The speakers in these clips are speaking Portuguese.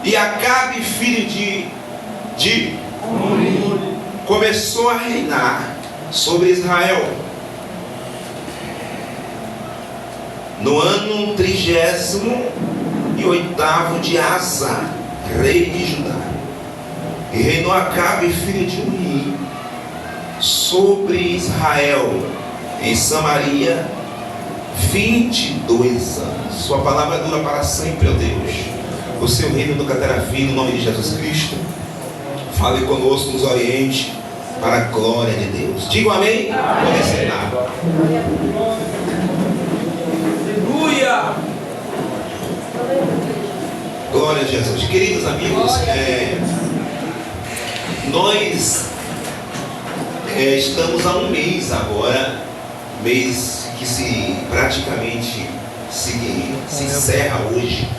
E Acabe, filho de começou a reinar sobre Israel no ano 38º de Asa, rei de Judá. E reinou Acabe, filho de Uni, sobre Israel em Samaria 22 anos. Sua palavra dura para sempre, ó Deus. O seu reino nunca terá fim, no nome de Jesus Cristo. Fale conosco, nos oriente para a glória de Deus. Diga amém. Pode sentar. Aleluia. Glória a Jesus. Queridos amigos, nós estamos há um mês agora, mês que praticamente se encerra hoje,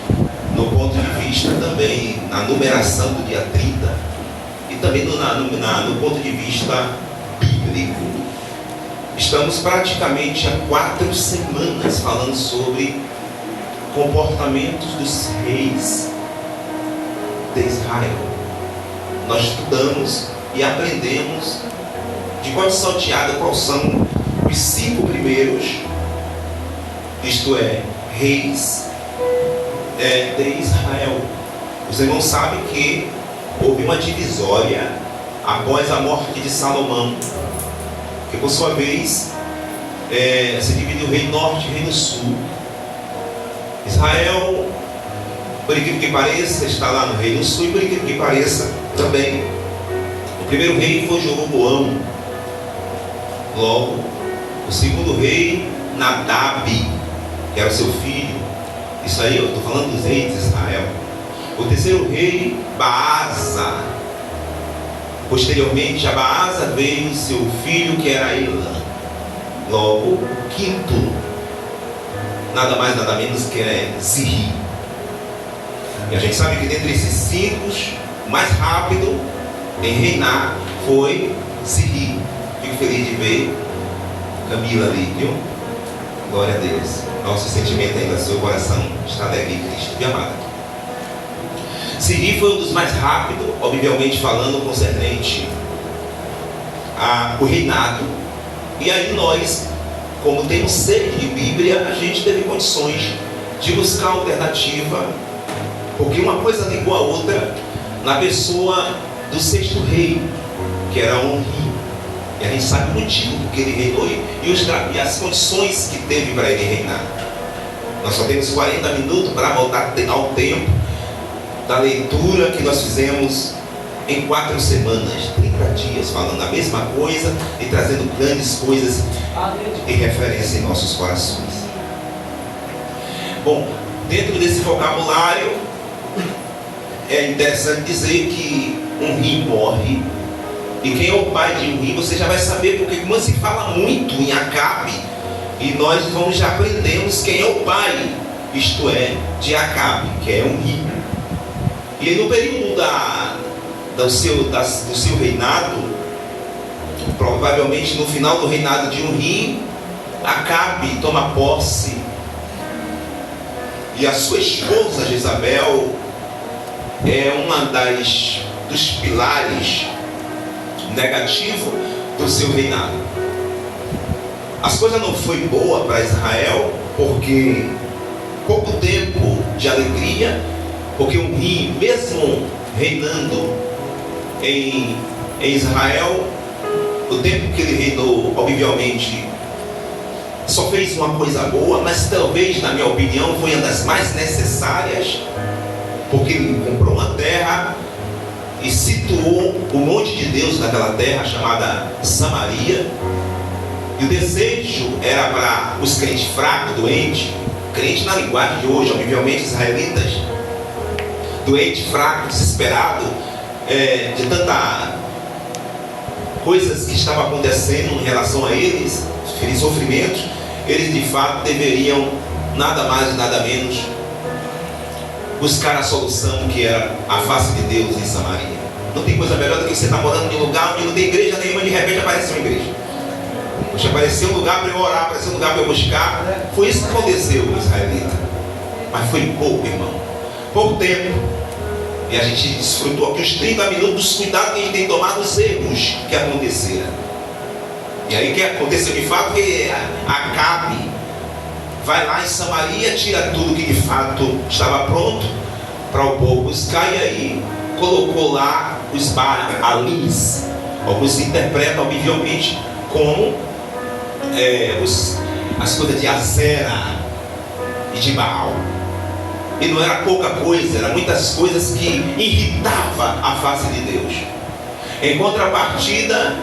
no ponto de vista também na numeração do dia 30 e também no ponto de vista bíblico. Estamos praticamente há 4 semanas falando sobre comportamentos dos reis de Israel. Nós estudamos e aprendemos de cor salteada quais são os 5 primeiros, isto é, reis de Israel. Os irmãos sabem que houve uma divisória após a morte de Salomão, que por sua vez se dividiu o reino norte e o reino sul. Israel, por incrível que pareça, está lá no reino sul, e por incrível que pareça também o primeiro rei foi Jeroboão. Logo, o segundo rei, Nadab, que era o seu filho. Isso aí eu estou falando dos reis de Israel. O terceiro rei, Baasa. Posteriormente a Baasa veio seu filho, que era Elã. Logo, o quinto, nada mais nada menos que é Zirri. E a gente sabe que dentre esses 5, o mais rápido em reinar foi Zirri. Fico feliz de ver Camila ali, viu? Glória a Deus. Nosso sentimento ainda, seu coração está alegre em Cristo, minha amada. Zirri foi um dos mais rápidos, obviamente falando, concernente ao reinado. E aí nós, como temos sede de Bíblia, a gente teve condições de buscar alternativa, porque uma coisa ligou a outra na pessoa do 6º rei, que era Onri. E a gente sabe o motivo porque ele reinou e as condições que teve para ele reinar. Nós só temos 40 minutos para voltar ao tempo da leitura que nós fizemos em 4 semanas, 30 dias, falando a mesma coisa e trazendo grandes coisas em referência em nossos corações. Bom, dentro desse vocabulário, é interessante dizer que Onri morre. E quem é o pai de Onri, você já vai saber, porque como se fala muito em Acabe, e nós já aprendemos quem é o pai, isto é, de Acabe, que é Onri. E no período do seu reinado, provavelmente no final do reinado de Onri, Acabe toma posse, e a sua esposa Jezabel é uma dos pilares negativo do seu reinado. As coisas não foi boa para Israel, porque pouco tempo de alegria, porque Onri, mesmo reinando em Israel, o tempo que ele reinou, obviamente, só fez uma coisa boa, mas talvez, na minha opinião, foi uma das mais necessárias, porque ele comprou uma terra e situou o monte de Deus naquela terra chamada Samaria. E o desejo era para os crentes fracos, doentes, crente na linguagem de hoje, obviamente israelitas, doente, fraco, desesperado, de tanta coisas que estavam acontecendo em relação a eles, sofrimentos. Eles de fato deveriam nada mais e nada menos buscar a solução, que era a face de Deus em Samaria. Não tem coisa melhor do que você estar morando em um lugar onde não tem igreja nenhuma, de repente aparece uma igreja. Poxa, apareceu um lugar para eu orar, apareceu um lugar para eu buscar. Foi isso que aconteceu com o israelita. Mas foi pouco, irmão. Pouco tempo. E a gente desfrutou aqui os 30 minutos dos cuidados que a gente tem tomado, os erros que aconteceram. E aí o que aconteceu de fato? Que Acabe vai lá em Samaria, tira tudo que de fato estava pronto para o povo buscar, e aí colocou lá os Baalins. Alguns interpretam obviamente como as coisas de Azera e de Baal. E não era pouca coisa, eram muitas coisas que irritavam a face de Deus. Em contrapartida,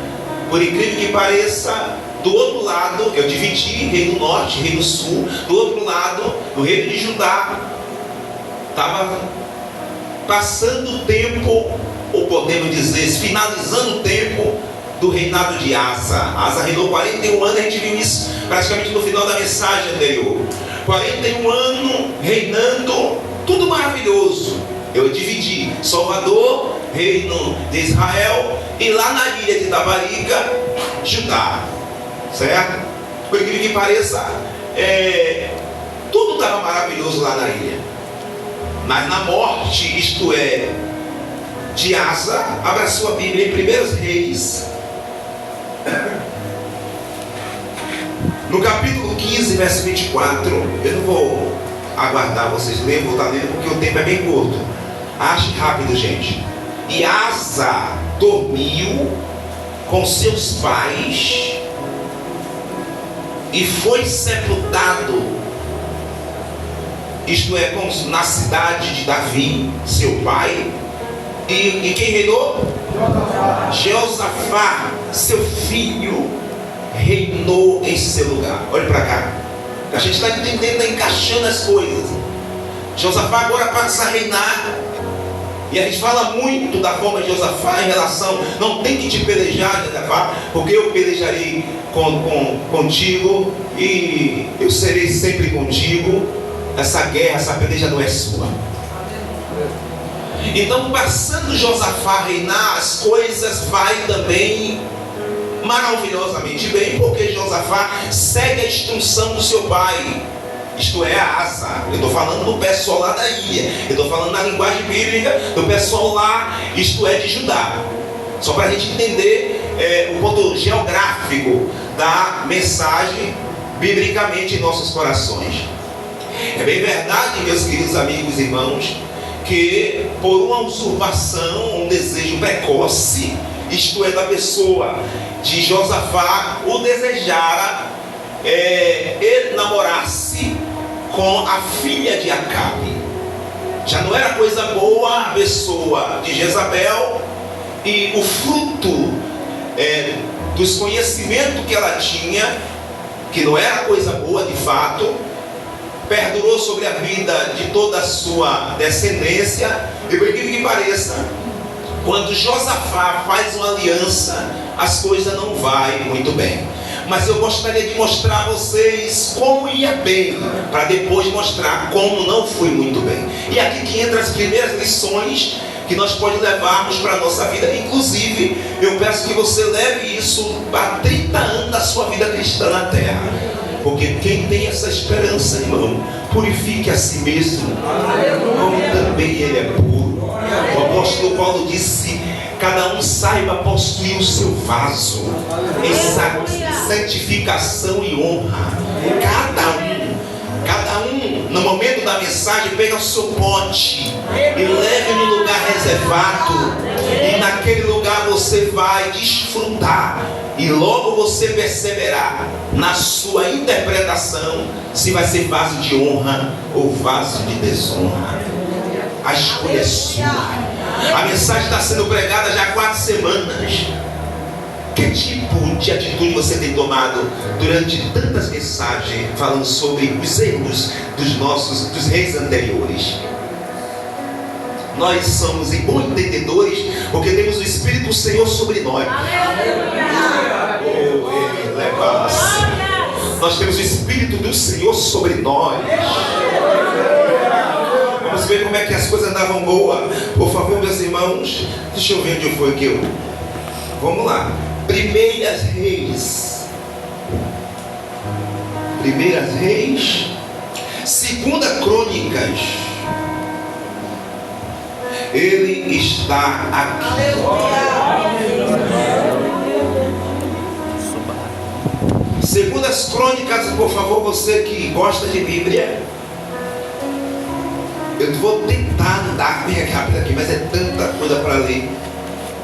por incrível que pareça, do outro lado, eu dividi reino norte, reino sul. Do outro lado, o reino de Judá estava passando o tempo, ou podemos dizer, finalizando o tempo do reinado de Asa. Asa reinou 41 anos, a gente viu isso praticamente no final da mensagem anterior. 41 anos reinando, tudo maravilhoso. Eu dividi Salvador, reino de Israel, e lá na ilha de Tabarica, Judá. Certo? Por incrível que pareça, tudo estava maravilhoso lá na ilha. Mas na morte, isto é, de Asa, abra sua Bíblia em 1 Reis, no capítulo 15, verso 24. Eu não vou aguardar vocês lerem, vou estar lendo porque o tempo é bem curto. Ache rápido, gente. E Asa dormiu com seus pais e foi sepultado, isto é, na cidade de Davi, seu pai. E quem reinou? Jeosafá, seu filho, reinou em seu lugar. Olha para cá, a gente está entendendo, está encaixando as coisas. Josafá agora passa a reinar. E a gente fala muito da forma de Josafá em relação, não tem que te pelejar, Josafá, porque eu pelejarei contigo e eu serei sempre contigo. Essa guerra, essa peleja não é sua. Então, passando Josafá a reinar, as coisas vai também maravilhosamente bem, porque Josafá segue a instrução do seu pai, isto é, Asa. Eu estou falando do pessoal lá da ilha, eu estou falando na linguagem bíblica do pessoal lá, isto é, de Judá. Só para a gente entender o ponto geográfico da mensagem biblicamente em nossos corações. É bem verdade, meus queridos amigos e irmãos, que por uma usurpação, um desejo precoce, isto é, da pessoa de Josafá, o desejara ele namorasse com a filha de Acabe. Já não era coisa boa a pessoa de Jezabel, e o fruto dos conhecimentos que ela tinha, que não era coisa boa de fato, perdurou sobre a vida de toda a sua descendência. E por incrível que pareça, quando Josafá faz uma aliança, as coisas não vão muito bem. Mas eu gostaria de mostrar a vocês como ia bem, para depois mostrar como não foi muito bem. E aqui que entra as primeiras lições que nós podemos levarmos para a nossa vida. Inclusive, eu peço que você leve isso para 30 anos da sua vida cristã na terra. Porque quem tem essa esperança, irmão, purifique a si mesmo, como também ele é puro. O apóstolo Paulo disse: cada um saiba possuir o seu vaso em santificação e honra. Cada um, no momento da mensagem, pega o seu pote e leve no lugar reservado, e naquele lugar você vai desfrutar, e logo você perceberá na sua interpretação se vai ser vaso de honra ou vaso de desonra. A escolha é sua. A mensagem está sendo pregada já há 4 semanas. Que tipo de atitude você tem tomado durante tantas mensagens falando sobre os erros dos reis anteriores? Nós somos bons entendedores porque temos o Espírito do Senhor sobre nós. Nós temos o Espírito do Senhor sobre nós. Vamos ver como é que as coisas andavam boa. Por favor, meus irmãos, deixa eu ver onde foi que eu... Vamos lá. Primeiras Reis, Segunda Crônicas, Ele está aqui. Segundas Crônicas, por favor, você que gosta de Bíblia. Eu vou tentar andar bem rápido aqui, mas é tanta coisa para ler.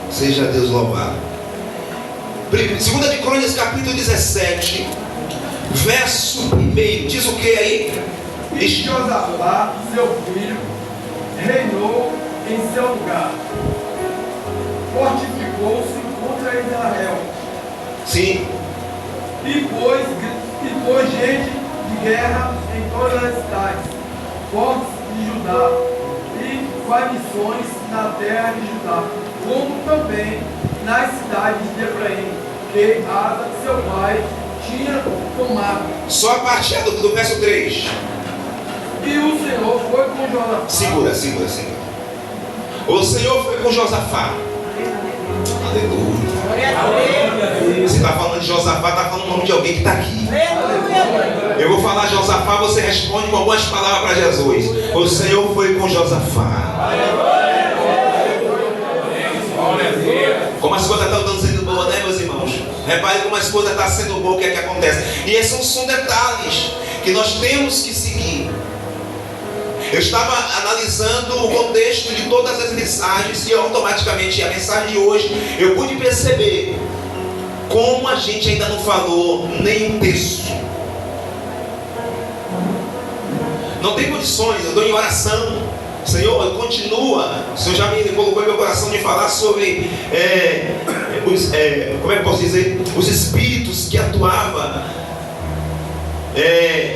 Seja Deus louvado. Segunda de Crônicas, capítulo 17, verso 1. Diz o que aí? E Josafá, seu filho, reinou em seu lugar. Fortificou-se contra Israel. Sim. E pôs gente de guerra em todas as cidades fortes de Judá e guarnições na terra de Judá, como também nas cidades de Efraim, que Asa, seu pai, tinha tomado. Só a parte do verso 3. E o Senhor foi com Josafá. Segura. O Senhor foi com Josafá. Aleluia. Você está falando de Josafá, está falando o nome de alguém que está aqui. Eu vou falar Josafá, você responde com algumas palavras para Jesus. O Senhor foi com Josafá. Como as coisas estão sendo boas, né, meus irmãos? Repare como as coisas estão sendo boas, o que é que acontece. E esses são detalhes que nós temos que seguir. Eu estava analisando o contexto de todas as mensagens e automaticamente a mensagem de hoje eu pude perceber como a gente ainda não falou nem um texto. Não tem condições, eu estou em oração. Senhor, continua. O Senhor já me colocou em meu coração de falar sobre como é que eu posso dizer? Os espíritos que atuavam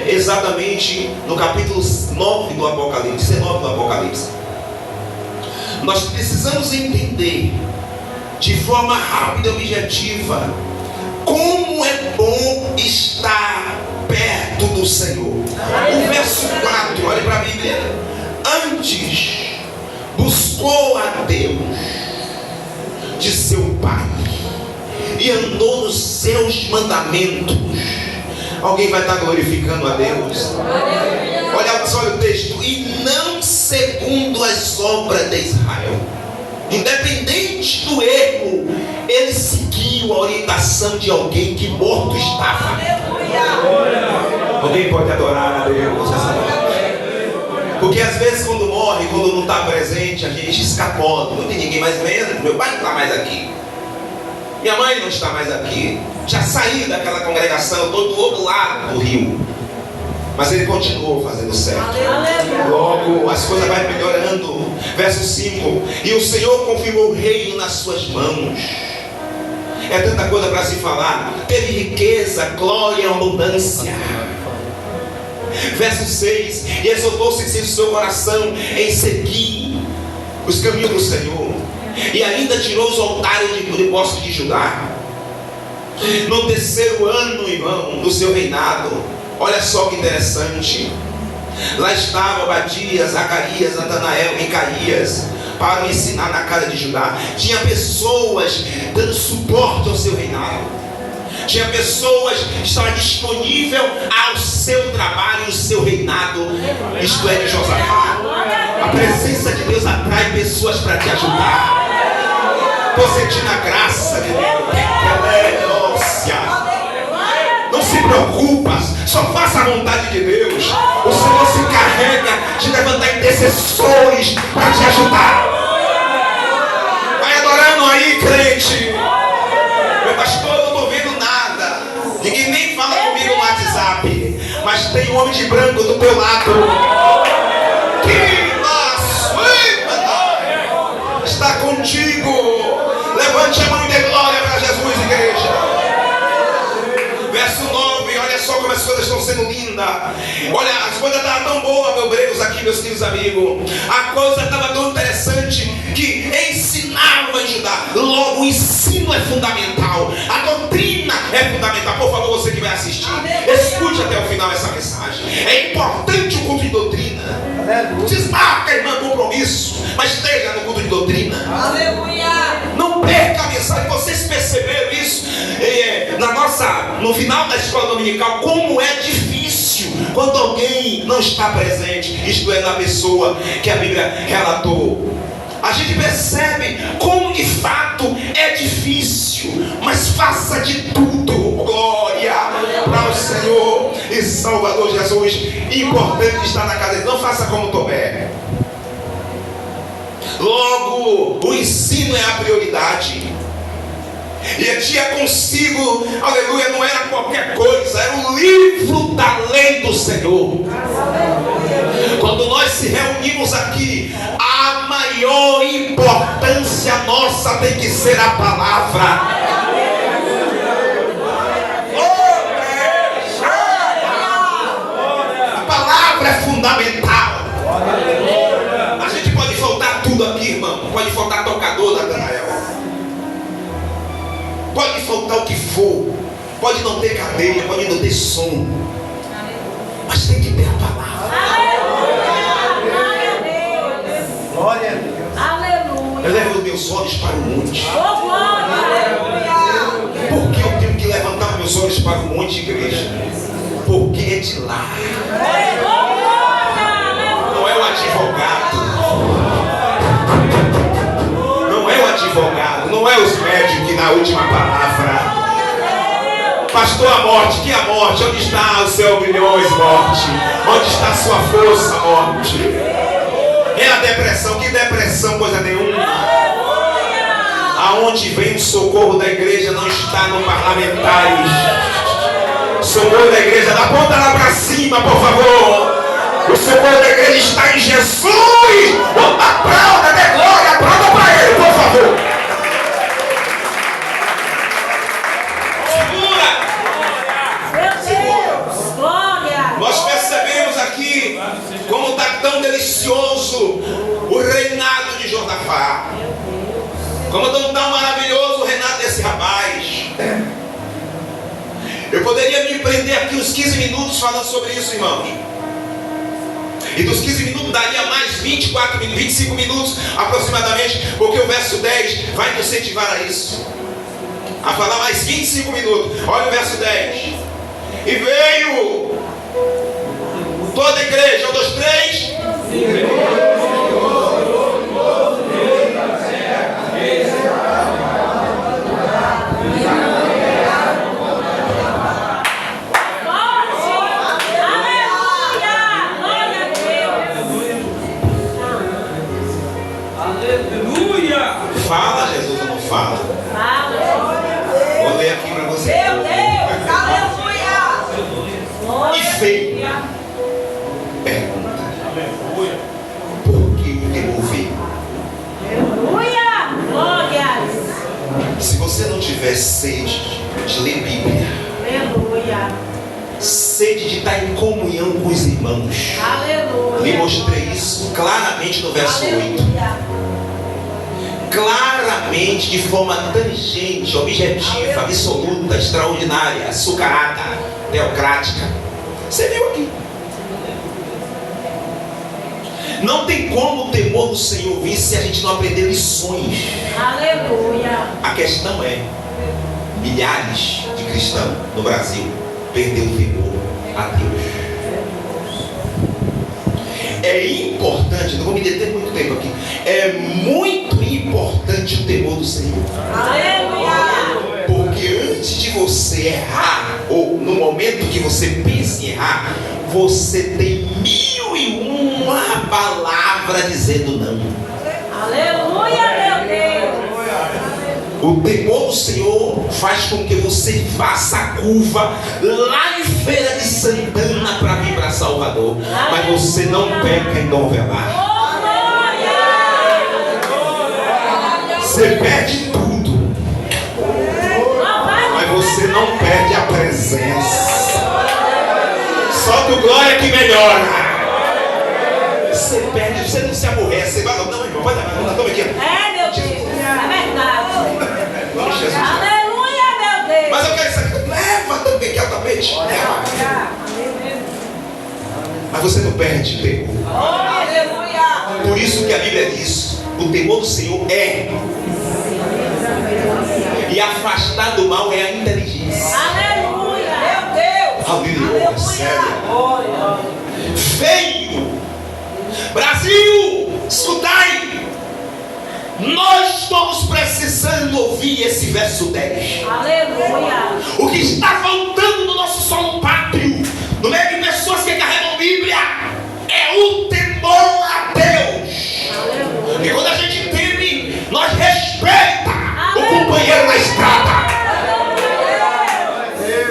exatamente no capítulo 9 do Apocalipse, 19 do Apocalipse. Nós precisamos entender de forma rápida e objetiva como é bom estar perto do Senhor. O verso 4, olha para a Bíblia. Antes buscou a Deus de seu Pai e andou nos seus mandamentos. Alguém vai estar glorificando a Deus? Olha só o texto. E não segundo as obras de Israel. Independente do erro, ele seguiu a orientação de alguém que morto estava. Alguém pode adorar a Deus essa noite? Porque às vezes quando morre, quando não está presente, a gente escapola. Não tem ninguém mais vendo. Meu pai não está mais aqui. Minha mãe não está mais aqui. Já saiu daquela congregação, estou do outro lado do rio. Mas ele continuou fazendo certo. Logo as coisas vão melhorando. Verso 5. E o Senhor confirmou o reino nas suas mãos. É tanta coisa para se falar. Teve riqueza, glória e abundância. Verso 6. E exaltou-se em seu coração em seguir os caminhos do Senhor. E ainda tirou os altares de posse de Judá. No terceiro ano, irmão, do seu reinado. Olha só que interessante. Lá estava Obadias, Zacarias, Natanael, Micaías, para ensinar na casa de Judá. Tinha pessoas dando suporte ao seu reinado. Tinha pessoas que estavam disponíveis ao seu trabalho, ao seu reinado. Isto é de Josafá. A presença de Deus atrai pessoas para te ajudar. Estou sentindo a graça de Deus. Não se preocupa, só faça a vontade de Deus. O Senhor se encarrega de levantar intercessores para te ajudar. Vai adorando aí, crente. Meu pastor, eu não estou vendo nada. Ninguém nem fala comigo no WhatsApp. Mas tem um homem de branco do teu lado. Que está contigo. Levante a mão de glória para Jesus, igreja. Verso 9, olha só como as coisas estão sendo lindas. Olha, as coisas estavam tão boas, meus bregos aqui, meus queridos amigos. A coisa estava tão interessante que ensinava a ajudar. Logo, o ensino é fundamental. A doutrina é fundamental. Por favor, você que vai assistir, escute até o final essa mensagem. É importante o culto de doutrina. Desmarca, irmã, compromisso, mas esteja no culto de doutrina. Aleluia! Não perca a mensagem. Vocês perceberam isso no final da escola dominical, como é difícil quando alguém não está presente, isto é, na pessoa que a Bíblia relatou. a gente percebe como de fato é difícil, mas faça de tudo, glória para o Senhor e Salvador Jesus. Importante estar na casa, não faça como Tomé. Logo, o ensino é a prioridade. E a tia consigo, aleluia, não era qualquer coisa, era o livro da lei do Senhor. Quando nós se reunimos aqui, a maior importância nossa tem que ser a palavra. A palavra é fundamental. A gente pode faltar tudo aqui, irmão. Pode faltar tocador, Natanael. Pode faltar o que for, pode não ter cadeira, pode não ter som, mas tem que ter a palavra. Glória a Deus. Aleluia. Eu levo os meus olhos para o monte. Por que eu tenho que levantar meus olhos para o monte, igreja? Porque é de lá. Não é o advogado. Não é os médicos que na última palavra. Pastor, a morte, que a morte? Onde está o seu milhões, morte? Onde está a sua força, morte? É a depressão, que depressão, coisa nenhuma. Aonde vem o socorro da igreja não está no parlamentares. Socorro da igreja, dá ponta lá para cima, por favor. O socorro da igreja está em Jesus. Aplauda, dê glória, aplauda para ele, por favor. Nós percebemos aqui como está tão delicioso o reinado de Josafá. Como está tão maravilhoso o reinado desse rapaz. Eu poderia me prender aqui uns 15 minutos falando sobre isso, irmãos. E dos 15 minutos daria mais 24 minutos, 25 minutos aproximadamente, porque o verso 10 vai nos incentivar a isso. A falar mais 25 minutos. Olha o verso 10. E veio toda a igreja, 1, 2, 3. Fala, Jesus, ou não fala? Vou ler aqui para você. Meu Deus, aleluia. E feio. Pergunta. Por que o temor veio? Aleluia. Glórias. Se você não tiver sede de ler Bíblia, Aleluia. sede de estar em comunhão com os irmãos, Aleluia. lhe mostrei isso claramente no verso 8. Aleluia. Claramente, de forma tangente, objetiva, absoluta, extraordinária, açucarada, teocrática. Você viu aqui? Não tem como o temor do Senhor vir se a gente não aprender lições. Aleluia. A questão é, milhares de cristãos no Brasil perderam o temor a Deus. É importante, não vou me deter muito tempo aqui, é muito importante o temor do Senhor. Aleluia. Porque antes de você errar, ou no momento que você pensa em errar, você tem 1001 palavras dizendo não. Aleluia, meu Deus. O temor do Senhor faz com que você faça a curva lá em Feira de Santana para vir para Salvador. Mas você não peca em Dom Velar. Você perde tudo, mas você não perde a presença. Solta o glória que melhora. Você perde, você não se aborrece. Você vai, não, irmão, vai lá, toma aqui. É, meu Deus, é verdade. Vamos, Jesus. Aleluia, meu Deus. Mas eu quero isso aqui. Leva também, que é o tapete. Leva. Mas você não perde temor. Aleluia. Por isso que a Bíblia diz: o temor do Senhor é. E afastar do mal é a inteligência. Aleluia. Meu Deus. Aleluia. Sério. Feio. Brasil, escutai. Nós estamos precisando ouvir esse verso 10. Aleluia. O que está faltando no nosso solo pátrio, no meio de pessoas que carregam Bíblia, é o temor a Deus. Aleluia. E quando a gente teme, nós respeita o companheiro na estrada.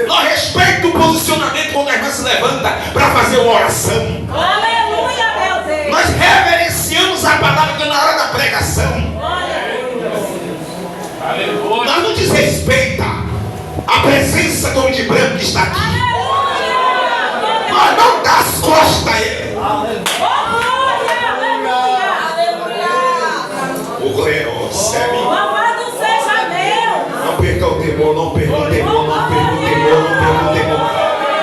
Nós respeita o posicionamento quando a irmã se levanta para fazer uma oração. Aleluia, meu Deus. Nós reverenciamos a palavra na hora da pregação. Aleluia. Nós não desrespeita a presença do homem de branco que está aqui. Nós não dá as costas a ele. O glória ao céu. Louvado seja Deus. Não perca o temor, não perca o temor, não perca o temor, não perca o temor.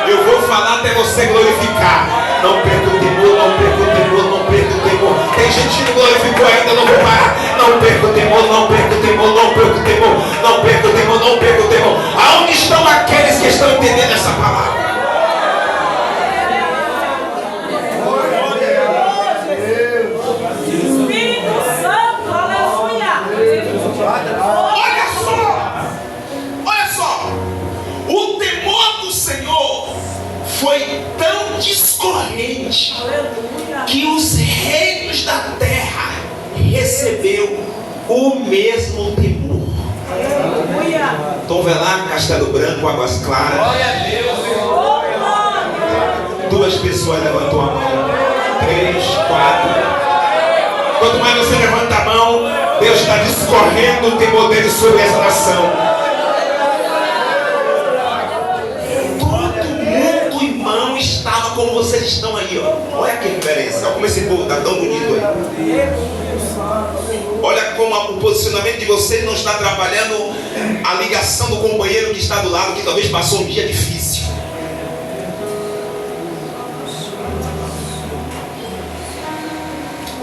Eu vou falar até você glorificar. Não perca o temor, não perca o temor, não perca o temor. Tem gente que não glorificou ainda, não vou parar. Não perca o temor, não perca o temor, não perca o temor, não perca o temor, não perca o temor. Aonde estão aqueles que estão entendendo essa palavra? Espírito Santo, aleluia. Olha só, o temor do Senhor foi tão discorrente que os reinos da terra recebeu o mesmo temor. Aleluia. Tom Velar, Castelo Branco, Águas Claras. Glória a Deus. Duas pessoas levantou a mão. 3, 4. Quanto mais você levanta a mão, Deus está discorrendo o temor dele sobre essa nação. Todo mundo, irmão, estava como vocês estão aí, ó. Olha que referência. Olha como esse povo está tão bonito aí. Olha como o posicionamento de vocês não está atrapalhando a ligação do companheiro que está do lado, que talvez passou um dia difícil.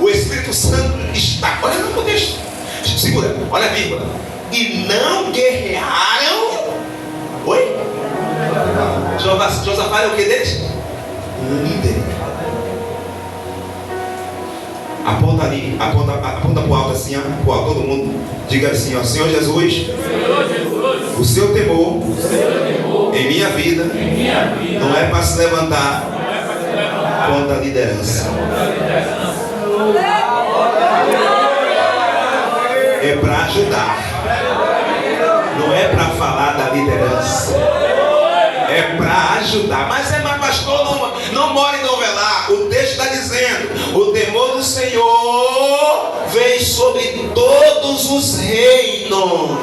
O Espírito Santo está, olha no contexto, segura, olha a vírgula. E não guerrearam. Oi? Josafá é o que deles? Líder. Aponta ali, aponta para o alto assim, ó, pro alto, todo mundo. Diga assim, ó, Senhor Jesus, o seu temor em minha vida não é para se levantar contra a liderança. É para ajudar. Não é para falar da liderança. É para ajudar. Mas pastor, não mora em Novelar. O texto está dizendo: o temor do Senhor veio sobre todos os reinos.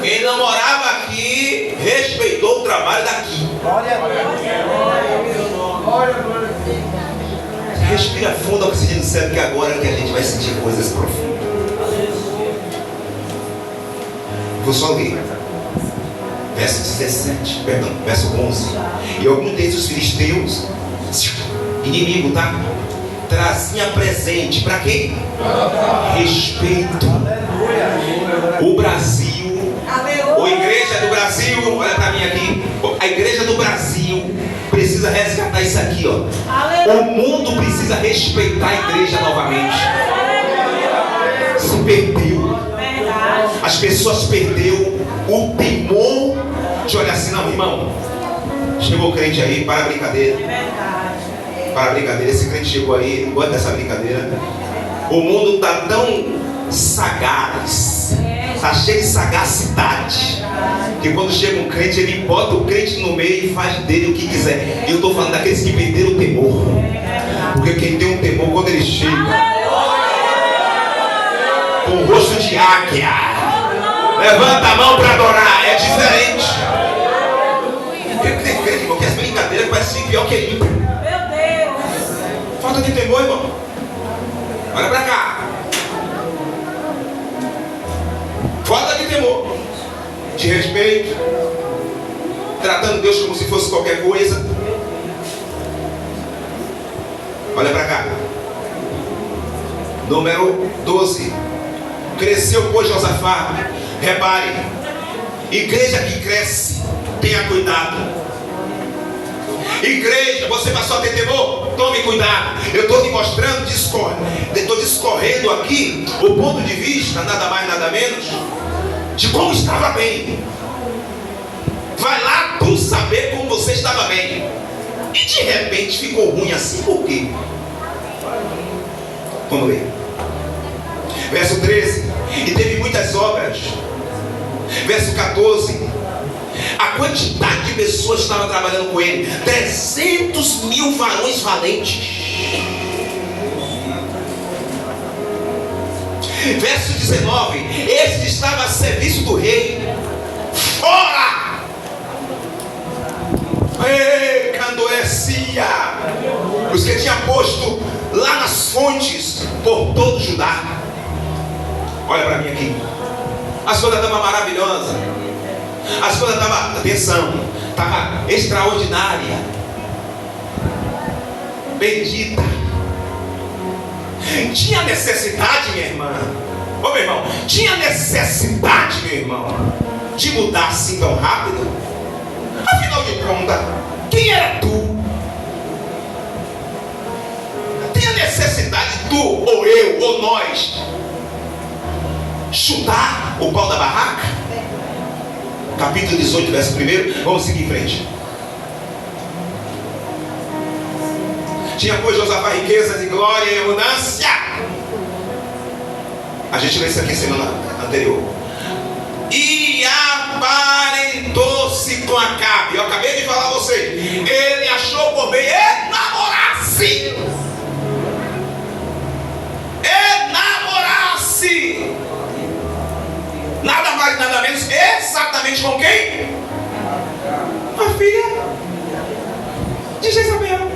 Quem não morava aqui respeitou o trabalho daqui. Respira fundo, oxigênio do céu, que agora que a gente vai sentir coisas profundas. Vou só ler. Verso 17, perdão, verso 11. E algum desses filisteus, inimigo, tá? Trazia presente para quem? Respeito. O Brasil, a igreja do Brasil, olha para mim aqui. A igreja do Brasil precisa resgatar isso aqui, ó. O mundo precisa respeitar a igreja novamente. Se perdeu. As pessoas perderam o temor de olhar assim, não, irmão. Chegou o crente aí, para a brincadeira. Para a brincadeira, esse crente chegou aí, não gosta dessa brincadeira. O mundo está tão sagaz, está cheio de sagacidade, que quando chega um crente, ele bota o crente no meio e faz dele o que quiser. E eu estou falando daqueles que perderam o temor. Porque quem tem um temor, quando ele chega com o rosto de águia, levanta a mão para adorar, é diferente. Porque tem crente, irmão, que as brincadeiras parecem pior que ele. Meu Deus. Falta de temor, irmão. Olha para cá. Falta de temor, de respeito, tratando Deus como se fosse qualquer coisa. Olha para cá. Número 12. Cresceu, pois, Josafá. Repare, igreja que cresce, tenha cuidado. Igreja, você passou a ter temor? Tome cuidado. Eu estou te mostrando, estou discorrendo aqui o ponto de vista, nada mais, nada menos, de como estava bem. Vai lá tu saber como você estava bem. E de repente ficou ruim assim, por quê? Vamos ler. Verso 13. E teve muitas obras. Verso 14. A quantidade de pessoas que estavam trabalhando com ele: 300.000 varões valentes. Verso 19. Este estava a serviço do rei. Fora! Candoecia, os que tinha posto lá nas fontes por todo Judá. Olha para mim aqui. As coisas estavam maravilhosas. As coisas estavam, atenção, estava extraordinária, bendita. Tinha necessidade, minha irmã. Ô meu irmão, tinha necessidade, meu irmão, de mudar assim tão rápido? Afinal de contas, quem era tu? Tinha necessidade tu, ou eu, ou nós, chutar o pau da barraca? Capítulo 18, verso 1. Vamos seguir em frente. Tinha, pois, Josafá riquezas e glória e abundância. A gente leu isso aqui semana anterior. E aparentou-se com Acabe. Eu acabei de falar a você. Ele achou por bem enamorar-se. Enamorar-se. Nada mais, nada menos. Exatamente com quem? A filha de Jezabel.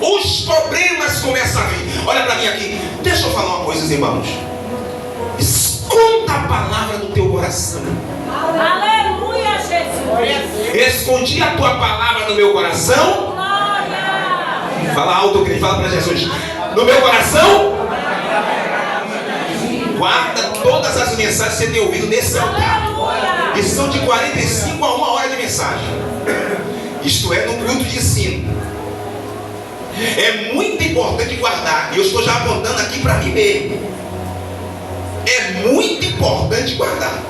Os problemas começam a vir. Olha para mim aqui. Deixa eu falar uma coisa, irmãos. Esconda a palavra no teu coração. Aleluia, Jesus. Escondi a tua palavra no meu coração. Glória. Fala alto, fala para Jesus. No meu coração. Guarda todas as mensagens que você tem ouvido nesse altar. Aleluia. E são de 45 a 1 hora de mensagem. Isto é, no culto de ensino. É muito importante guardar. E eu estou já apontando aqui para mim mesmo. É muito importante guardar.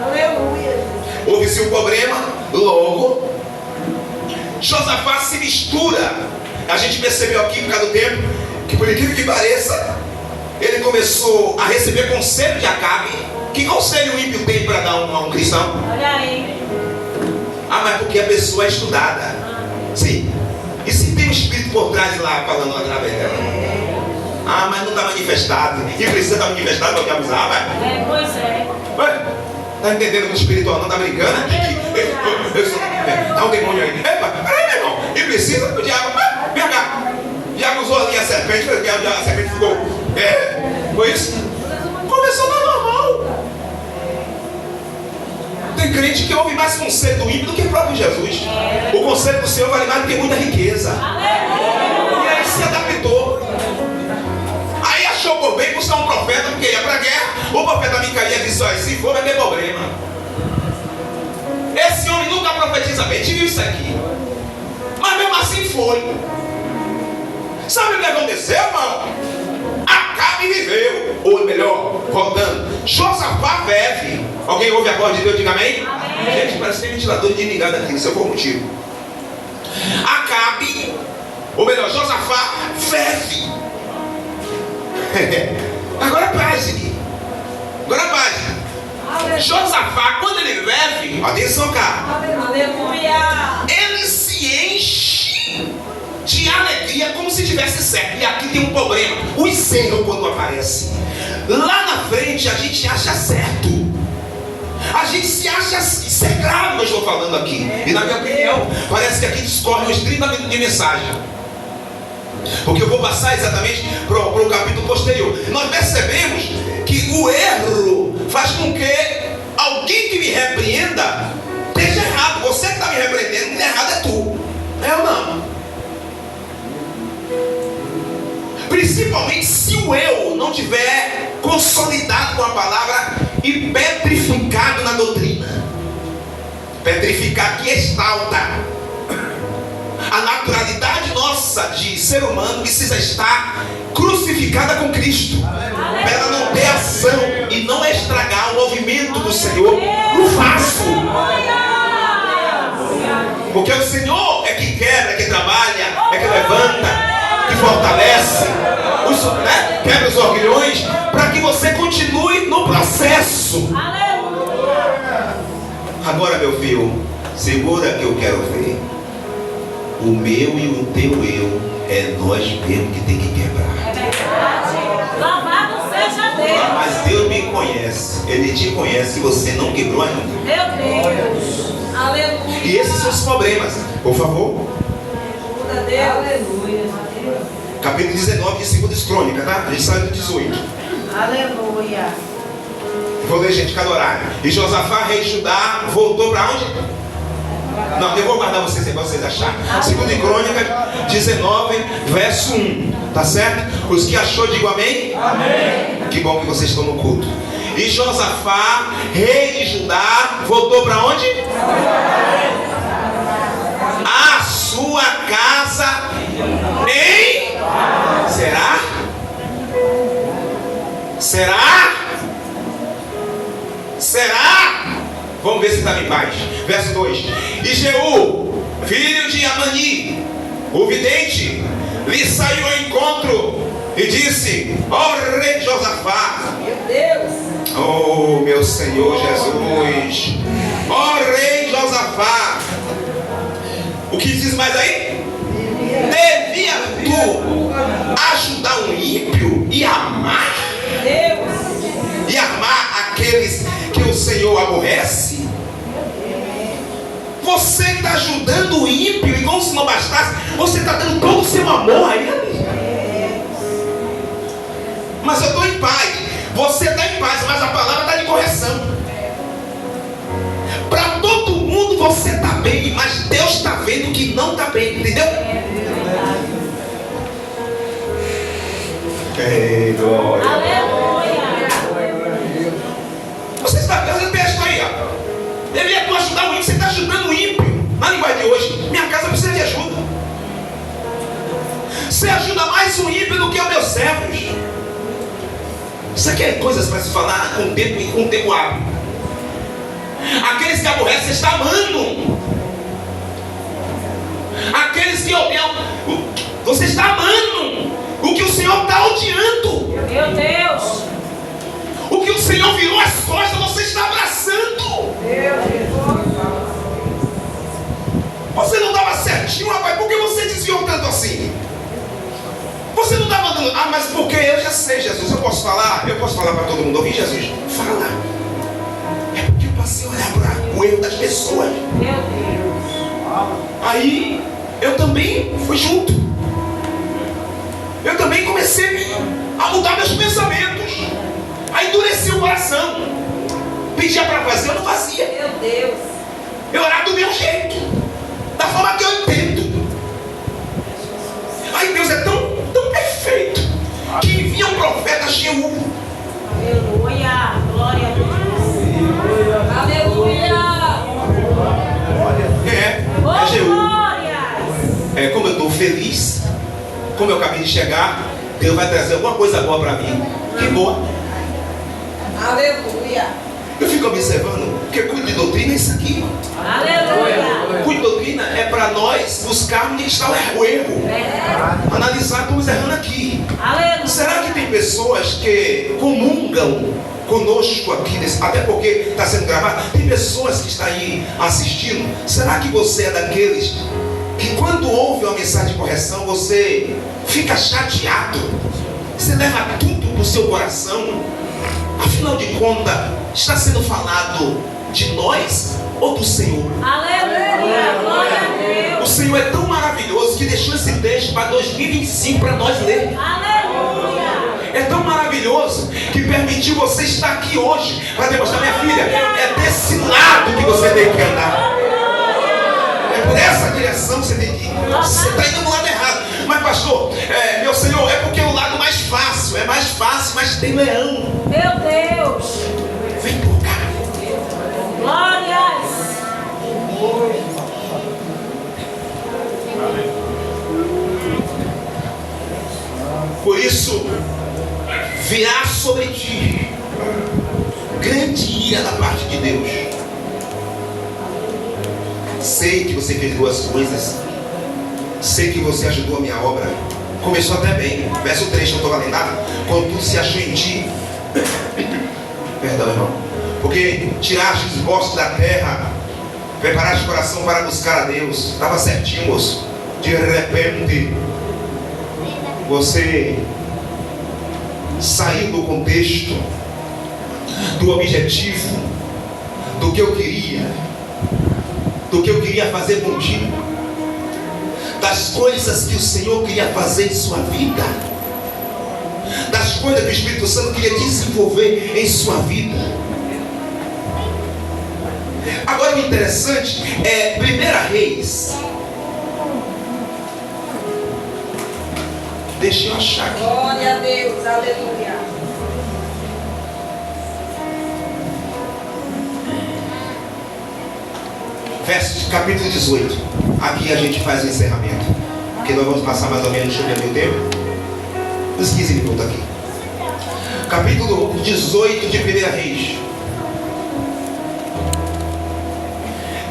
Aleluia. Houve-se um problema, logo Josafá se mistura. A gente percebeu aqui por causa do tempo que, por incrível que pareça, ele começou a receber conselho de Acabe. Que conselho o ímpio tem para dar a um cristão? Olha aí. Ah, mas porque a pessoa é estudada. Sim. E se tem um espírito por trás lá falando através dela? Ah, mas não está manifestado. E precisa estar manifestado para te avisar, vai? Pois é. Ué, tá entendendo que o espiritual não está brincando? Dá um demônio aí. Epa, peraí, meu irmão. E precisa o diabo. Vem cá. O diabo usou ali a serpente. A serpente ficou. Foi isso? Começou na normal. Tem crente que ouve mais conselho do ímpio do que o próprio Jesus. O conselho do Senhor vale mais do que muita riqueza. E aí se adaptou. Aí achou por bem buscar um profeta, porque ia para a guerra. O profeta Micaías disse: olha, se for vai ter problema. Esse homem nunca profetiza bem. A gente viu isso aqui. Mas mesmo assim foi. Sabe o que aconteceu, irmão? Acabe viveu. Ou melhor, voltando, Josafá vive. Alguém ouve a voz de Deus? Diga amém? Amém. Gente, parece que tem ventilador de ligado aqui, se eu for motivo. Acabe, ou melhor, Josafá vive. Agora paz. Agora paz. Josafá, quando ele vive, atenção, cara. Aleluia. Ele se enche de alegria como se tivesse certo. E aqui tem um problema. O encerro quando aparece. Lá na frente a gente acha certo. A gente se acha, isso é grave que eu estou falando aqui. E na minha opinião, parece que aqui discorre uns 30 minutos de mensagem. Porque eu vou passar exatamente para o capítulo posterior. Nós percebemos que o erro faz com que alguém que me repreenda esteja errado. Você que está me repreendendo, errado é tu. É ou não? Principalmente se o eu não tiver consolidado com a palavra e petrificado na doutrina. Petrificar que exalta. A naturalidade nossa de ser humano precisa estar crucificada com Cristo, para ela não ter ação e não estragar o movimento do Senhor no vaso. Porque o Senhor é que quebra, é que trabalha, é que levanta, que fortalece, quebra os orgulhões, para que você continue no processo. Agora, meu filho, segura que eu quero ver. O meu e o teu eu é nós mesmo que tem que quebrar. É verdade. Louvado seja Deus. Mas Deus me conhece. Ele te conhece e você não quebrou ainda. Meu Deus. Aleluia. E esses são os problemas. Por favor. Ajuda Deus. Aleluia. Capítulo 19 de 2 Crônicas, tá? A gente sai do 18. Aleluia. Vou ler, gente, cada horário. E Josafá, rei de Judá, voltou para onde? Não, eu vou guardar vocês aí para vocês acharem. 2 Crônica 19, verso 1. Tá certo? Os que achou, digam amém? Amém. Que bom que vocês estão no culto. E Josafá, rei de Judá, voltou para onde? A sua casa em... Será? Será? Será? Vamos ver se está em paz. Verso 2. E Jeú, filho de Amani, o vidente, lhe saiu ao encontro e disse: ó rei Josafá, Meu Deus. oh meu Senhor Jesus, ó rei Josafá. O que diz mais aí? Devia tu ajudar um ímpio e amar? Deus. E amar aqueles que o Senhor aborrece? Você está ajudando o ímpio, e como se não bastasse, você está dando todo o seu amor a ele. Mas eu estou em paz. Você está em paz, mas a palavra está de correção. Para todo mundo você está bem, mas Deus está vendo que não está bem, entendeu? Ei, glória. Aleluia. Você está fazendo texto aí, ó. Devia tu ajudar o ímpio, você está ajudando o ímpio. Na linguagem de hoje, minha casa precisa de ajuda. Você ajuda mais o ímpio do que os meus servos. Isso aqui é coisas para se falar com o tempo hábil. Aqueles que aborrecem, você está amando. Aqueles que odeiam, você está amando. O que o Senhor está odiando. Meu Deus. O que o Senhor virou as costas, você está abraçando. Você não estava certinho, rapaz. Por que você desviou tanto assim? Você não estava dando... Ah, mas porque eu já sei, Jesus. Eu posso falar? Eu posso falar para todo mundo ouvir, Jesus? Fala. É porque eu passei a olhar para o erro das pessoas. Meu Deus. Aí, eu também fui junto. Eu também comecei a mudar meus pensamentos. Aí endureci o coração. Pedia para fazer, eu não fazia. Meu Deus. Eu orava do meu jeito, da forma que eu entendo. Aí Deus é tão perfeito que envia um profeta Jeú. Aleluia. Glória a Deus. Aleluia. É Jeú. Glórias. É como eu estou feliz, como eu acabei de chegar, Deus vai trazer alguma coisa boa para mim. Que boa. Aleluia. Eu fico observando, porque cuido de doutrina é isso aqui. Aleluia. Cuido de doutrina é para nós buscarmos onde está o erro. Analisar como estamos errando aqui. Aleluia. Será que tem pessoas que comungam conosco aqui, até porque está sendo gravado? Tem pessoas que estão aí assistindo. Será que você é daqueles que quando ouve uma mensagem de correção, você fica chateado? Você leva tudo do seu coração? Afinal de contas, está sendo falado de nós ou do Senhor? Aleluia. Glória a Deus. O Senhor é tão maravilhoso que deixou esse texto para 2025 para nós ler. Aleluia. É tão maravilhoso que permitiu você estar aqui hoje para demonstrar, minha filha, é desse lado que você tem que andar. É por essa direção que você tem que ir. Você está indo no lado errado. Mas pastor, meu Senhor, é porque é o lado mais fácil. É mais fácil, mas tem leão. Meu Deus. Vem por cá. Glórias. Por isso, virá sobre ti grande ira da parte de Deus. Sei que você fez boas coisas, sei que você ajudou a minha obra. Começou até bem. Verso 3, não estou valendo nada. Quando tudo se achou em ti. Perdão, irmão. Porque tiraste os bosques da terra, preparaste o coração para buscar a Deus. Estava certinho, moço. De repente, você saiu do contexto, do objetivo, do que eu queria fazer contigo, das coisas que o Senhor queria fazer em sua vida, das coisas que o Espírito Santo queria desenvolver em sua vida. Agora o interessante é 1 Reis. Deixa eu achar aqui. Glória a Deus, aleluia. Capítulo 18. Aqui a gente faz o encerramento, porque nós vamos passar mais ou menos, deixa eu ver o tempo, uns 15 minutos aqui. Capítulo 18 de 1 Reis.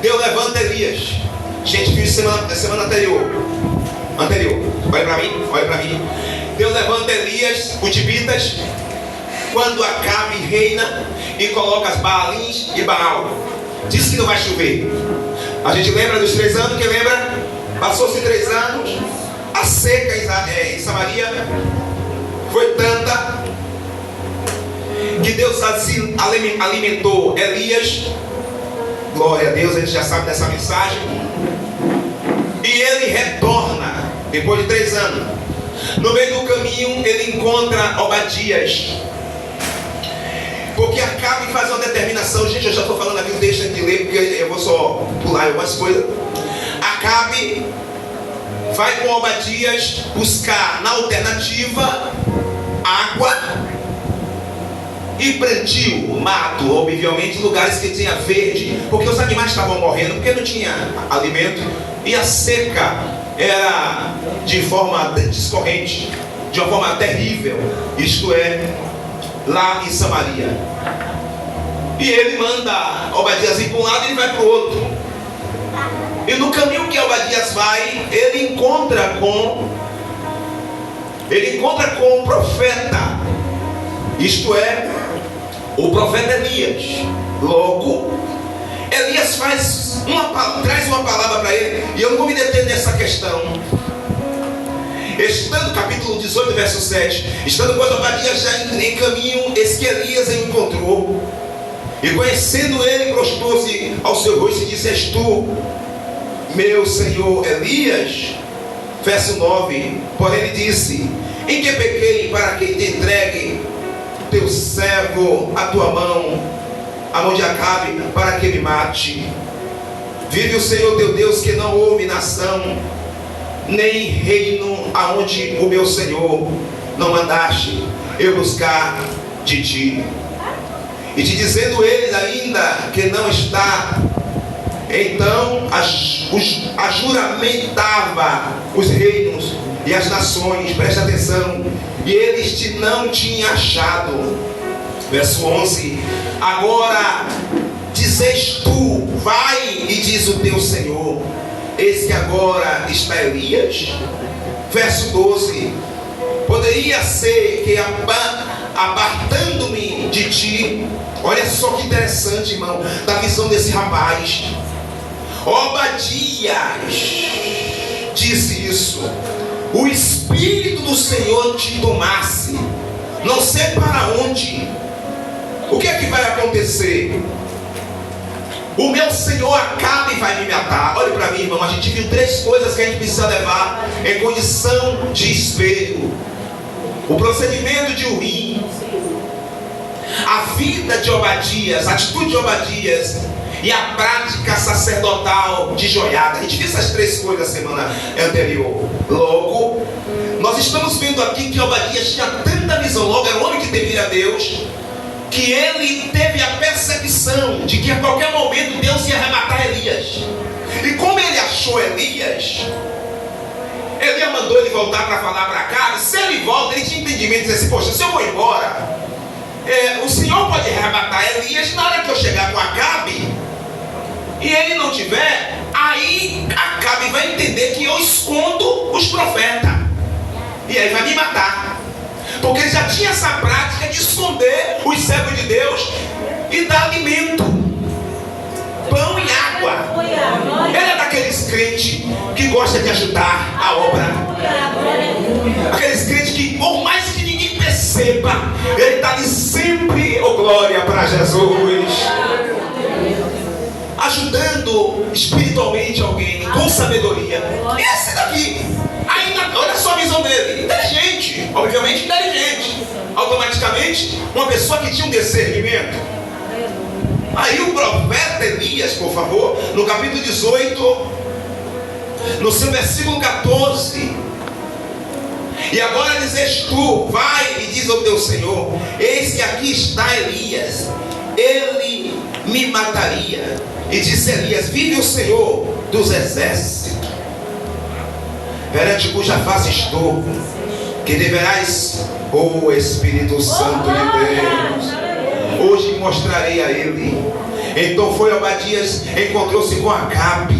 Deus levanta Elias. Gente, viu semana anterior. Olha para mim. Deus levanta Elias, os tibitas, quando Acabe reina e coloca as Baalins e Baal. Diz que não vai chover. A gente lembra dos 3 anos, que lembra? Passou-se 3 anos, a seca em Samaria foi tanta que Deus alimentou Elias. Glória a Deus, a gente já sabe dessa mensagem. E ele retorna depois de 3 anos. No meio do caminho ele encontra Obadias, porque Acabe faz uma determinação. Gente, eu já estou falando aqui, deixa de ler, porque eu vou só pular algumas coisas. Acabe vai com Obadias buscar na alternativa água e plantio, mato, obviamente lugares que tinha verde, porque os animais estavam morrendo, porque não tinha alimento, e a seca era de forma discorrente, de uma forma terrível, isto é, lá em Samaria. E ele manda Obadias ir para um lado e ele vai para o outro. E no caminho que Obadias vai, ele encontra com o profeta, isto é, o profeta Elias. Logo, Elias traz uma palavra para ele, e eu não vou me deter nessa questão. Estando, capítulo 18, verso 7, estando com Obadias já em caminho, eis que Elias o encontrou, e conhecendo ele, prostrou-se ao seu rosto e disse: És tu, meu senhor Elias? Verso 9, porém ele disse: em que pequei para que te entregue teu servo a tua mão, a mão de Acabe, para que me mate? Vive o Senhor teu Deus, que não houve nação nem reino aonde o meu Senhor não mandaste eu buscar de ti. E te dizendo eles ainda que não está, então ajuramentava os reinos e as nações, presta atenção, e eles te não tinham achado. Verso 11, agora dizes tu, vai e diz o teu Senhor, eis que agora está Elias. Verso 12, poderia ser que apartando-me de ti, olha só que interessante, irmão, da visão desse rapaz. Obadias disse isso: o Espírito do Senhor te tomasse, não sei para onde. O que é que vai acontecer? O meu Senhor Acabe vai me matar. Olhe para mim, irmão, a gente viu 3 coisas que a gente precisa levar em condição de espelho: o procedimento de Urim, a vida de Obadias, a atitude de Obadias e a prática sacerdotal de Joiada. A gente viu essas 3 coisas na semana anterior. Logo, nós estamos vendo aqui que Obadias tinha tanta visão, logo era um homem que temia a Deus, que ele teve a percepção de que a qualquer momento Deus ia arrebatar Elias. E como ele achou Elias, Elias mandou ele voltar para falar para Acabe. Se ele volta, ele tinha entendimento e disse assim: poxa, se eu vou embora, o Senhor pode arrebatar Elias na hora que eu chegar com Acabe e ele não tiver, aí Acabe vai entender que eu escondo os profetas e aí vai me matar, porque ele já tinha essa prática de esconder os servos de Deus e dar alimento, pão e água. Ele é daqueles crentes que gosta de ajudar a obra, aqueles crentes que, por mais que ninguém perceba, ele está ali sempre, oh glória para Jesus, ajudando espiritualmente alguém com sabedoria. Esse daqui, ainda, olha só a visão dele, inteligente, obviamente inteligente, automaticamente uma pessoa que tinha um discernimento. Aí o profeta Elias, por favor, no capítulo 18, no seu versículo 14: e agora dizes tu, vai e diz ao teu Senhor: eis que aqui está Elias, ele me mataria. E disse Elias: vive o Senhor dos exércitos, perante cuja face estou, que deverás, ó Espírito Santo de Deus, hoje mostrarei a ele. Então foi Obadias, encontrou-se com Acabe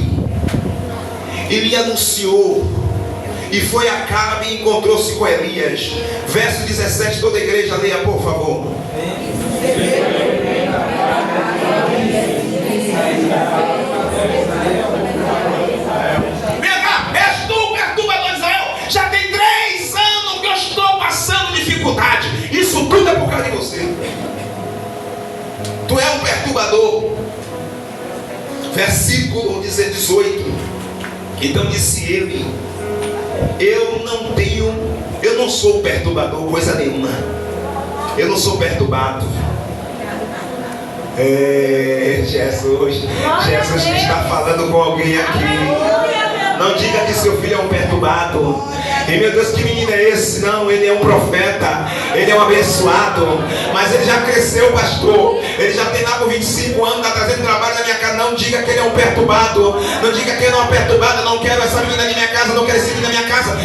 e lhe anunciou. E foi Acabe e encontrou-se com Elias. Verso 17, toda a igreja leia, por favor. Vem cá, és tu, perturbador de Israel. Já tem 3 anos que eu estou passando dificuldade. Isso tudo é por causa de você. Tu é um perturbador. Versículo 18. Então disse ele: eu não sou perturbador, coisa nenhuma. Eu não sou perturbado. Jesus está falando com alguém aqui. Não diga que seu filho é um perturbado. E meu Deus, que menino é esse? Não, ele é um profeta, ele é um abençoado, mas ele já cresceu, pastor. Ele já tem lá por 25 anos, está trazendo trabalho na minha casa. Não diga que ele é um perturbado. Não diga que ele é uma perturbada. Não quero essa menina na minha casa, não quero esse menino na minha casa.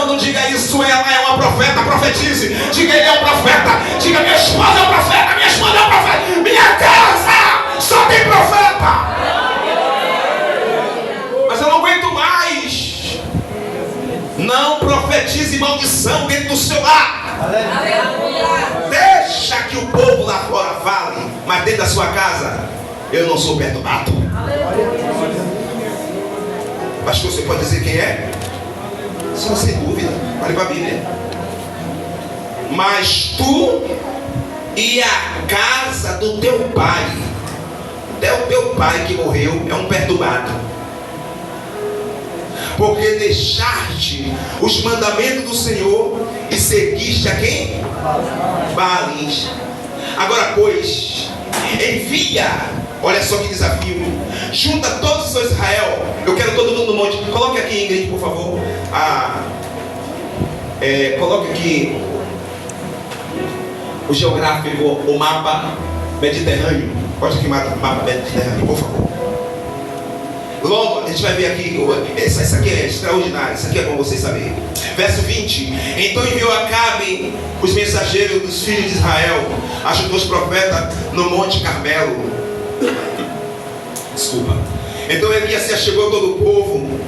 Não diga isso, ela é uma profeta, profetize. Diga, ele é um profeta. Diga, minha esposa é um profeta, minha esposa é um profeta. Minha casa só tem profeta. Mas eu não aguento mais. Não profetize maldição dentro do seu lar. Aleluia. Deixa que o povo lá fora fale, mas dentro da sua casa, eu não sou perturbado. Aleluia. Pastor, você pode dizer quem é? Só sem dúvida, olha para a Bíblia. Mas tu e a casa do teu pai, até o teu pai que morreu é um perturbado, porque deixaste os mandamentos do Senhor e seguiste a quem? Baalins. Agora pois, envia, olha só que desafio, junta todos os seus Israel. Eu quero todo mundo no monte. Coloque aqui, Ingrid, por favor. Coloque aqui o geográfico, o mapa Mediterrâneo. Pode aqui o mapa Mediterrâneo, por favor. Logo, a gente vai ver aqui, essa aqui é extraordinária, isso aqui é bom vocês saberem. Verso 20: então enviou Acabe os mensageiros dos filhos de Israel, ajudou os profetas no Monte Carmelo. Desculpa. Então Elias se achegou a todo o povo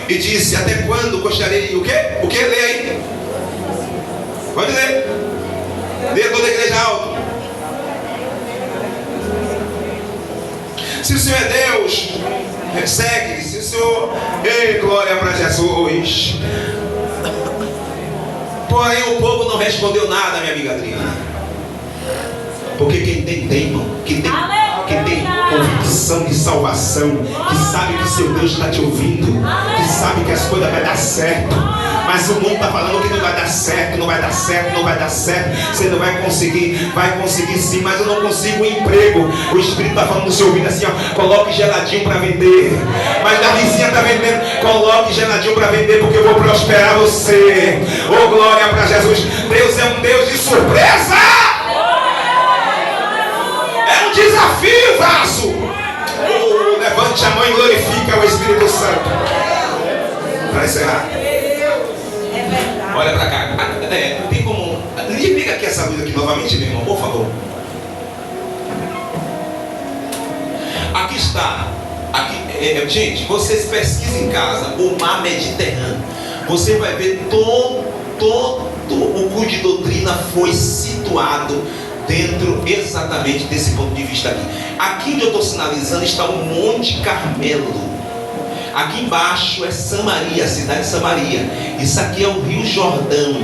e disse: até quando coxarei? O quê? O que? Lê aí. Pode ler. Lê toda a igreja alto. Se o Senhor é Deus, segue. Se o Senhor, ei, glória para Jesus. Porém o povo não respondeu nada, minha amiga Adriana. Porque quem tem, irmão. Quem tem convicção de salvação, que sabe que seu Deus está te ouvindo, que sabe que as coisas vão dar certo. Mas o mundo está falando que não vai dar certo, não vai dar certo, não vai dar certo. Você não vai conseguir sim, mas eu não consigo um emprego. O Espírito está falando no seu ouvido assim, ó, coloque geladinho para vender. Mas a vizinha está vendendo, coloque geladinho para vender, porque eu vou prosperar você. Oh, glória para Jesus. Deus é um Deus de surpresa. É um desafio, vaso. Oh, levante a mão e glorifica o Espírito Santo. Para encerrar, olha para cá. Não tem como. Liga aqui essa luz aqui novamente, meu irmão, por favor. Aqui está. Aqui, gente, vocês pesquisem em casa o mar Mediterrâneo. Você vai ver todo o cu de doutrina foi situado dentro exatamente desse ponto de vista aqui. Aqui onde eu estou sinalizando está o Monte Carmelo. Aqui embaixo é Samaria, a cidade de Samaria. Isso aqui é o Rio Jordão.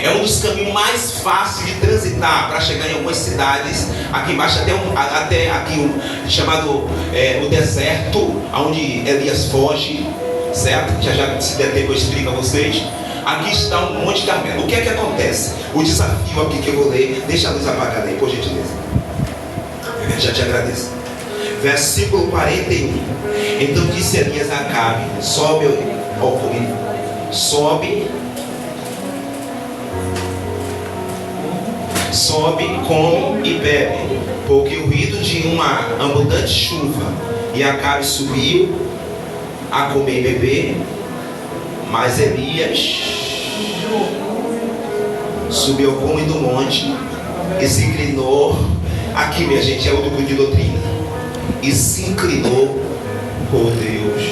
É um dos caminhos mais fáceis de transitar para chegar em algumas cidades. Aqui embaixo até aqui chamado o deserto, onde Elias foge, certo? Já se der tempo eu explico a vocês. Aqui está o Monte Carmelo. O que é que acontece? O desafio aqui que eu vou ler, deixa a luz apagada aí, por gentileza. Eu já te agradeço. Versículo 41. Então disse Elias a Acabe: sobe, come e bebe, porque o ruído de uma abundante chuva. E Acabe subiu a comer e beber, mas Elias subiu ao cume do monte e se inclinou. Aqui, minha gente, é outro grupo de doutrina. E se inclinou por Deus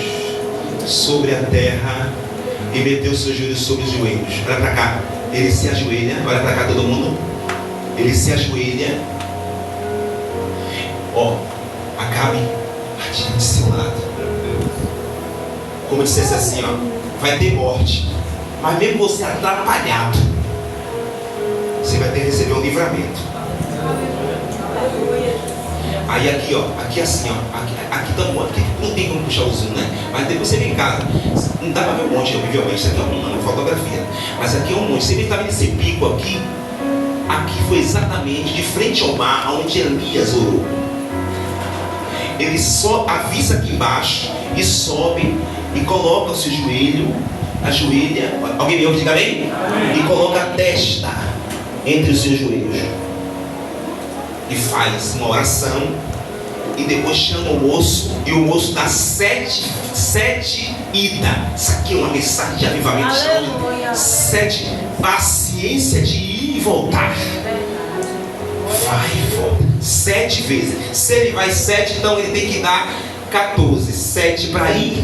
sobre a terra e meteu seus joelhos sobre os joelhos. Olha para cá, ele se ajoelha. Olha para cá, todo mundo. Ele se ajoelha. Acabe partindo de seu lado. Como dissesse assim, vai ter morte, mas mesmo você atrapalhado, você vai ter que receber um livramento. Aí aqui, aqui assim, aqui tá bom, aqui não tem como puxar o zoom, né? Mas depois você vem em casa, não dá para ver um monte, obviamente, isso aqui é uma fotografia, mas aqui é um monte. Você vê que tá vendo esse pico aqui? Aqui foi exatamente de frente ao mar, onde Elias orou. Ele só avisa aqui embaixo e sobe e coloca o seu joelho, ajoelha, alguém me ouve, diga bem? E coloca a testa entre os seus joelhos e faz uma oração, e depois chama o moço, e o moço dá sete idas. Isso aqui é uma mensagem de avivamento. 7, paciência de ir e voltar. Vai e volta 7 vezes. Se ele vai 7, então ele tem que dar 14. 7 para ir.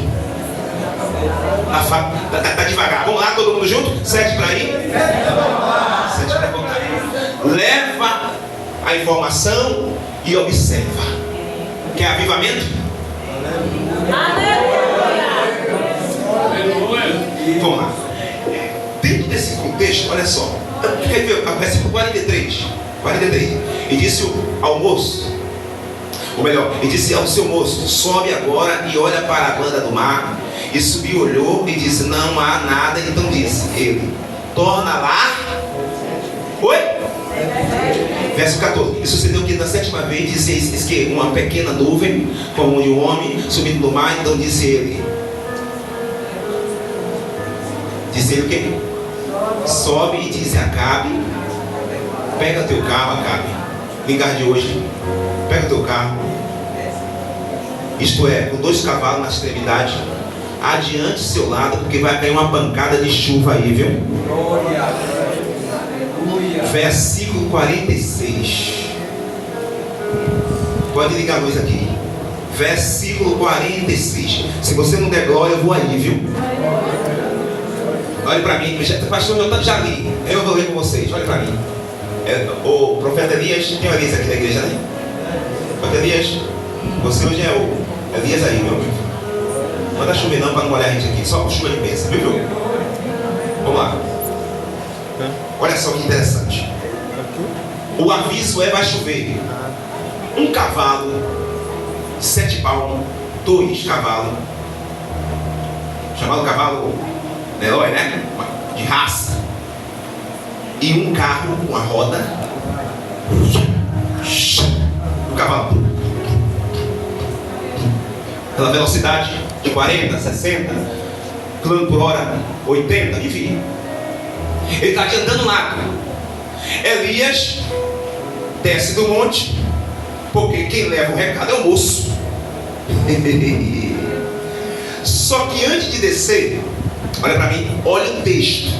Tá devagar. Vamos lá, todo mundo junto? 7 para ir, 7 para voltar. Leva a informação e observa. Quer avivamento? Vamos lá. Dentro desse contexto, olha só. Quer ver? Versículo 43. E disse ao moço, ou melhor, e disse ao seu moço: sobe agora e olha para a banda do mar. E subiu, olhou e disse: não há nada. Então disse ele: torna lá. Oi? Verso 14. E sucedeu que na 7ª vez disse: eis que uma pequena nuvem, como de um homem, subindo do mar. Então disse ele o quê? Sobe e disse a Acabe: pega teu carro, Acabe. Ligar de hoje. Pega teu carro. Isto é, com 2 cavalos na extremidade, adiante do seu lado, porque vai cair uma pancada de chuva aí, viu? Versículo 46. Pode ligar a luz aqui. Versículo 46. Se você não der glória, eu vou aí, viu? Olhe para mim. Pastor, eu já li. Eu vou ler com vocês. Olhe para mim. O profeta Elias. Tem o Elias aqui na igreja, né? Profeta Elias. Você hoje é o Elias aí, meu amigo. Manda chover não, para não molhar a gente aqui. Só chuva de bênção, viu? Vamos lá. Olha só que interessante. O aviso vai chover. 1 cavalo, 7 palmos, 2 cavalos. Chamado cavalo Leroy, né? De raça. E 1 carro com a roda. O cavalo. Pela velocidade de 40, 60 km por hora, 80, enfim. Ele está andando lá. Elias desce do monte, porque quem leva o recado é o moço. Só que antes de descer, olha para mim, olha o texto.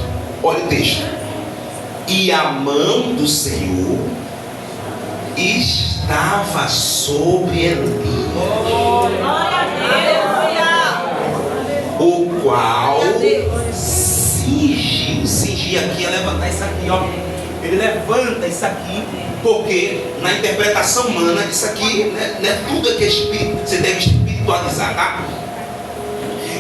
Olha o texto. E a mão do Senhor estava sobre Elias, o qual cingir aqui é levantar isso aqui, ó. Ele levanta isso aqui, porque na interpretação humana, isso aqui não é tudo que é espírito, você deve espiritualizar, tá?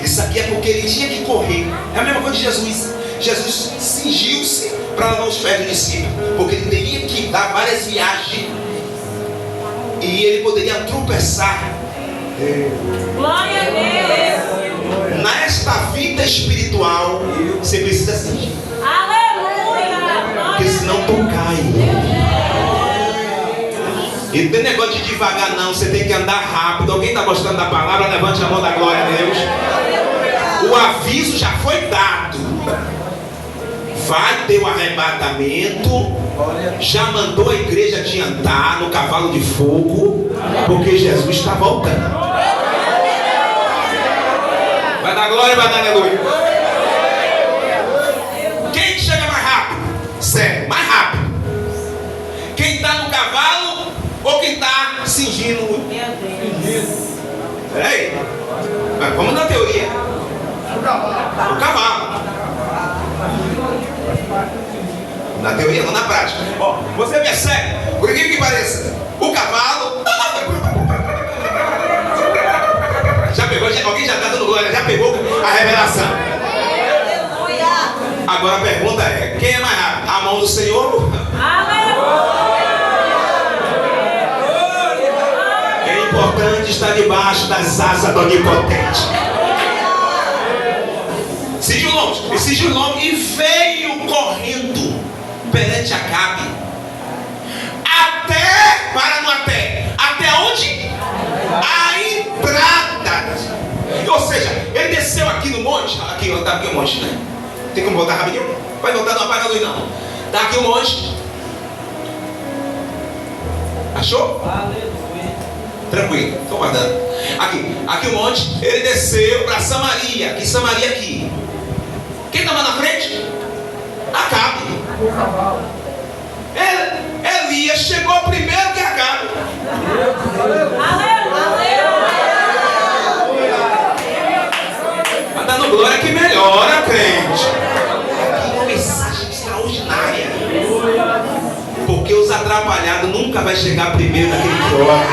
Isso aqui é porque ele tinha que correr. É a mesma coisa de Jesus. Jesus cingiu-se para lavar os pés do discípulo, porque ele teria que dar várias viagens e ele poderia tropeçar. Glória a Deus. Nesta vida espiritual, você precisa cingir, Aleluia. porque senão tu cai. E não tem negócio de devagar não, você tem que andar rápido. Alguém está gostando da palavra? Levante a mão da glória a Deus. O aviso já foi dado. Vai ter o arrebatamento. Já mandou a igreja adiantar no cavalo de fogo, porque Jesus está voltando. Vai dar glória, vai dar aleluia. Quem chega mais rápido? Sério, mais rápido. Quem está no cavalo ou quem está cingindo? Peraí. Mas vamos na teoria. O cavalo. Na teoria, não na prática. Ó, você percebe, por incrível que pareça, o cavalo. Já pegou? Alguém já está dando glória? Já pegou a revelação? Agora a pergunta é: quem é mais rápido? A mão do Senhor? É importante estar debaixo das asas do Onipotente. Cingiu longe, e cingiu longe e veio correndo perante Acabe. Até onde? A entrada. Ou seja, ele desceu aqui no monte. Aqui, tá aqui o monte, né? Tem como voltar rapidinho? Vai voltar, não apaga a luz não. Tá aqui o monte. Achou? Tranquilo, estou guardando. Aqui o monte. Ele desceu para Samaria. Que Samaria aqui. Quem estava na frente? Acabe. Elias chegou primeiro que Acabe. Está dando glória que melhora, crente. Que mensagem extraordinária. Porque os atrapalhados nunca vai chegar primeiro naquele que ora.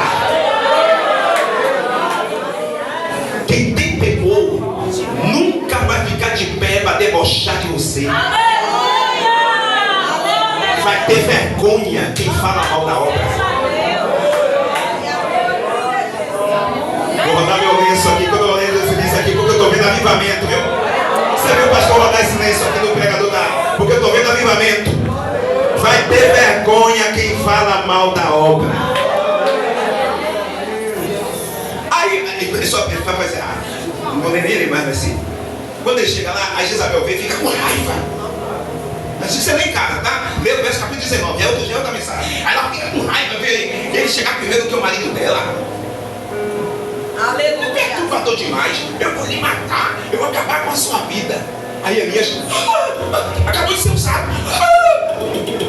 Quem tem temor nunca vai ficar de pé para debochar de você. Vai ter vergonha quem fala mal da obra. Vou rodar meu lenço aqui. Quando eu leio esse lenço aqui, porque eu estou vendo avivamento, viu? Você viu o pastor rodar esse lenço aqui no pregador da... Porque eu estou vendo avivamento. Vai ter vergonha quem fala mal da obra. Aí ele só vai fazer... Não vou nem ler mais assim. Quando ele chega lá, a Jezabel vê e fica com raiva. Mas isso é nem em casa, tá? Lê o verso capítulo 19, é outra mensagem. Aí ela fica com raiva, vê ele chegar primeiro do que o marido dela. Aleluia. É perturbador demais. Eu vou lhe matar, eu vou acabar com a sua vida. Aí Elias acabou de ser usado.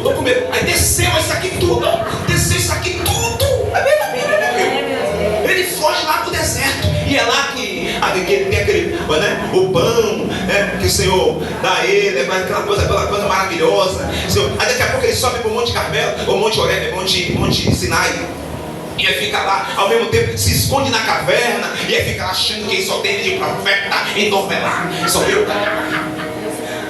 Tô com medo. Aí desceu isso aqui tudo. Ele foge lá pro deserto. E é lá que tem aquele, né, o pão, né, que o Senhor dá a ele, aquela coisa maravilhosa. Senhor, aí daqui a pouco ele sobe para o Monte Carmelo, ou Monte Horebe, Monte Sinai. E aí fica lá, ao mesmo tempo se esconde na caverna. E aí fica lá achando que só tem ele de profeta em Dormelar. Só eu.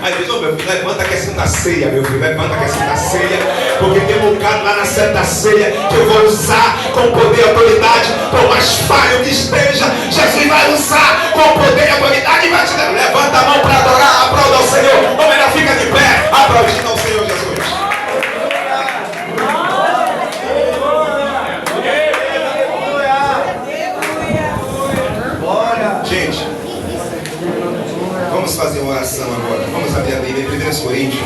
Aí diz: ô meu filho, levanta que é Santa Ceia, meu filho, levanta que é Santa Ceia, porque tem um bocado lá na Santa Ceia que eu vou usar com poder e autoridade, por mais falho que esteja, Jesus vai usar com poder e autoridade e vai te dar. Levanta a mão para adorar, aplauda ao Senhor, ou melhor, fica de pé, aplaudindo ao Senhor Jesus. Gente, vamos fazer uma oração agora. Vamos abrir a Bíblia em 1 Coríntios.